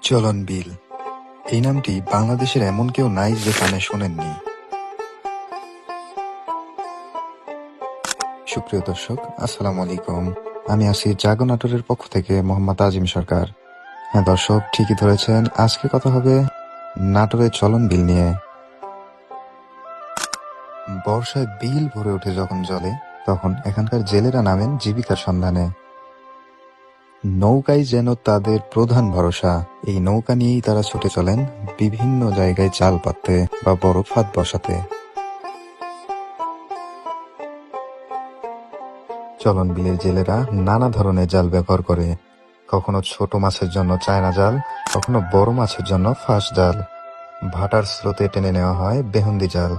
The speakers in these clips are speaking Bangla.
চলন বিল এই নামটি বাংলাদেশের এমন কেউ নাই যে কানে শোনেননি। সুপ্রিয় দর্শক, আসসালামু আলাইকুম। আমি আছি জাগো নাটোরের পক্ষ থেকে মোহাম্মদ আজিম সরকার। হ্যাঁ দর্শক, ঠিকই ধরেছেন, আজকে কথা হবে নাটোরের চলন বিল নিয়ে। বর্ষায় বিল ভরে ওঠে যখন জলে, তখন এখানকার জেলেরা নামেন জীবিকার সন্ধানে। নৌকাই যেন তাদের প্রধান ভরসা। এই নৌকা নিয়েই তারা ছুটে চলেন বিভিন্ন জায়গায় জাল পাততে বা বড় ফাঁদ বসাতে। চলন বিলের জেলেরা নানা ধরনের জাল ব্যবহার করে। কখনো ছোট মাছের জন্য চায়না জাল, কখনো বড় মাছের জন্য ফাঁস জাল। ভাটার স্রোতে টেনে নেওয়া হয় বেহুন্দি জাল।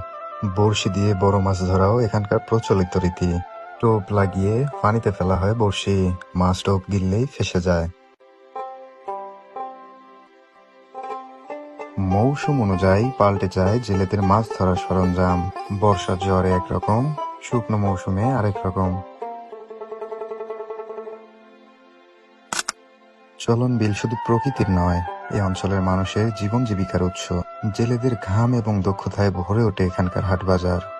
বড়শি দিয়ে বড় মাছ ধরাও এখানকার প্রচলিত রীতি। টোপ লাগিয়ে পানিতে ফেলা হয় বড়শি, মাছ টোপ গিললেই ফেসে যায়। মৌসুম অনুযায়ী পাল্টে যায় জেলেদের মাছ ধরার সরঞ্জাম। বর্ষার জ্বরে একরকম, শুকনো মৌসুমে আরেক রকম। চলন বিল শুধু প্রকৃতির নয়, এই অঞ্চলের মানুষের জীবন জীবিকার উৎস। জেলেদের ঘাম এবং দক্ষতায় ভরে ওঠে এখানকার হাট বাজার।